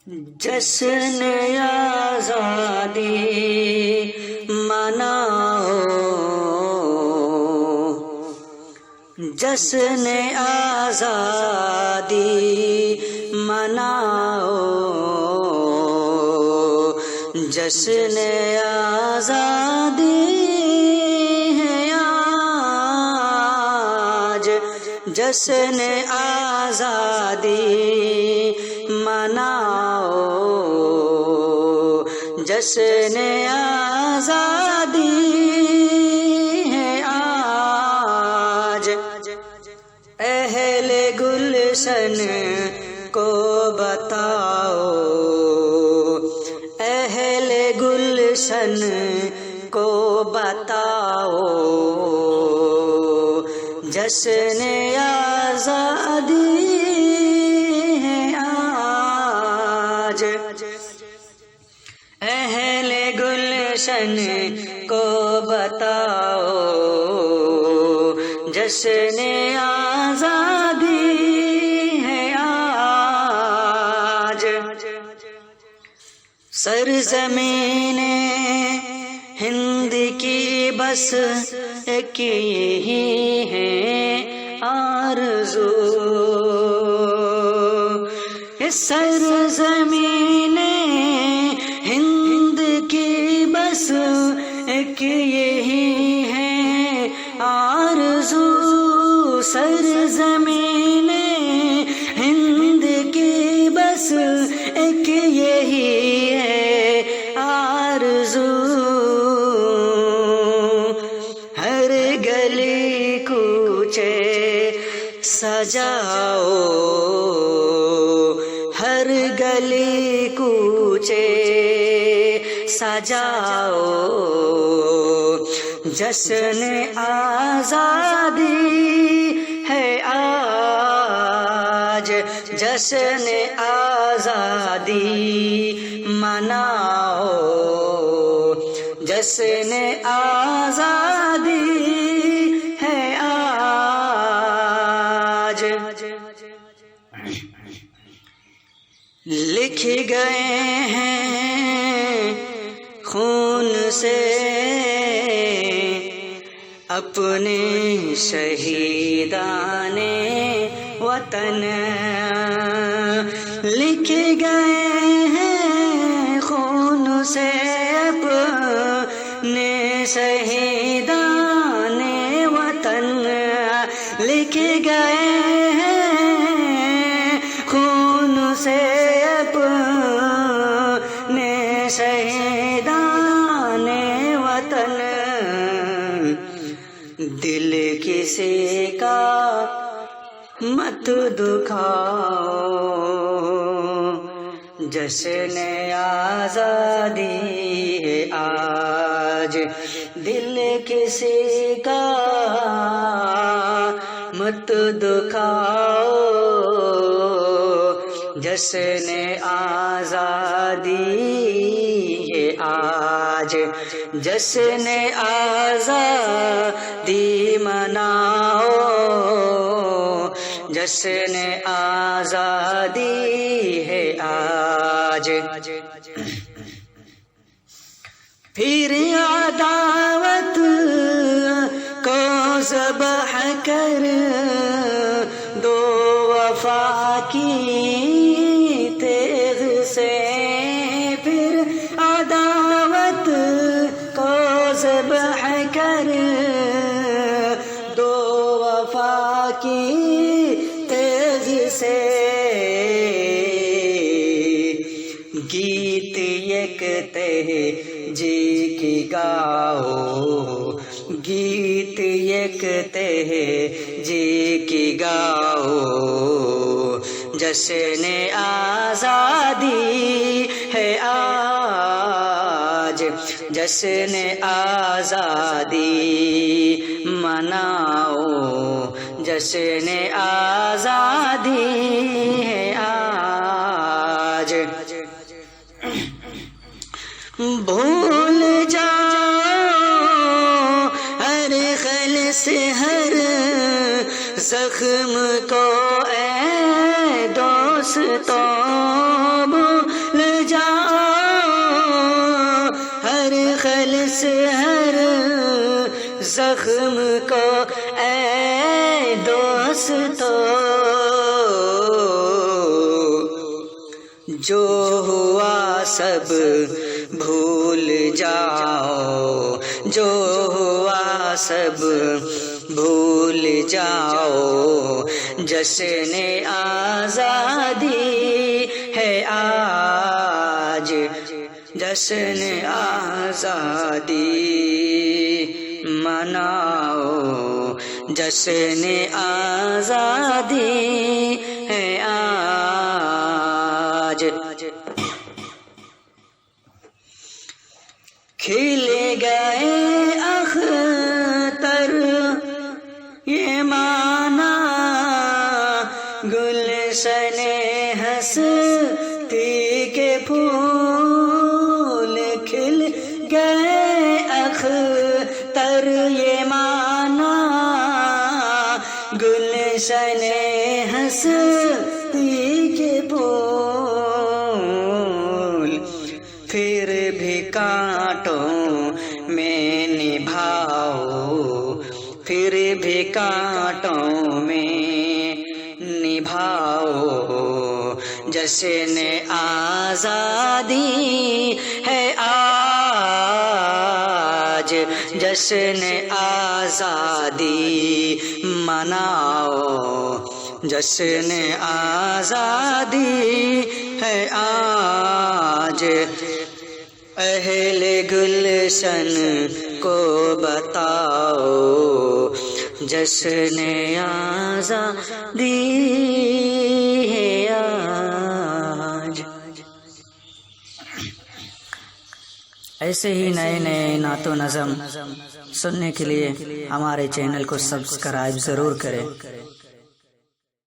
جشن آزادی مناؤ، جشن آزادی مناؤ، جشن آزادی ہے آج، جشن آزادی مناؤ، جشن آزادی ہے آج۔ اہل گلشن کو بتاؤ، اہل گلشن کو بتاؤ، جشن آزادی ہے آج۔ اہل گلشن کو بتاؤ، جشن آزادی ہے آج۔ سرزمین ہند کی بس ایک یہی ہے آرزو، سرزمین ہند کی بس ایک یہی ہے آرزو، سرزمین ہند کی بس ایک یہی ہے آرزو، ہر گلی کوچے سجاؤ، ہر گلی کوچے سجاؤ، جشن آزادی ہے آج، جشن آزادی مناؤ، جشن آزادی ہے آج۔ لکھ گئے ہیں خون سے اپنے شہیدان وطن، لکھ گئے ہیں خون سے اپنے شہیدان وطن، لکھ گئے ہیں خون سے اپنے شہیدان وطن، دل کسی کا مت دکھاؤ، جشن آزادی ہے آج، دل کسی کا مت دکھاؤ، جشن آزادی ہے آج، جشن آزادی مناؤ، جشن آزادی ہے آج۔ پھر عداوت کو ذبح کر دو وفا کی تیغ سے، پھر عداوت کو ذبح کر دو وفا کی تیغ سے، گیت یک تہجی کی گاؤ، گیت یک تہجی کی گاؤ، جشن آزادی ہے آج، جشن آزادی مناؤ، جشن آزادی ہے آج۔ بھول جاؤ ہر خل سے ہر زخم کو اے دوستو، اس ہر زخم کو اے دوستو، جو ہوا سب بھول جاؤ، جو ہوا سب بھول جاؤ، جشن آزادی ہے آج، جشن آزادی مناؤ، جشن آزادی ہے آج۔ کھل گئے اختر یہ مانا، گلشن ہستی کے پھول کھل گئے اختر یہ مانا، گلشن ہستی کے پھول، پھر بھی کانٹوں میں نبھاؤ، پھر بھی کانٹوں میں نبھاؤ، جشن آزادی ہے آج، جشن آزادی مناؤ، جشن آزادی ہے آج۔ اہل گلشن کو بتاؤ، جشن آزادی ہے آج۔ ایسے ہی نئے نئے نعت و نظم سننے کے لیے ہمارے چینل کو سبسکرائب ضرور کریں۔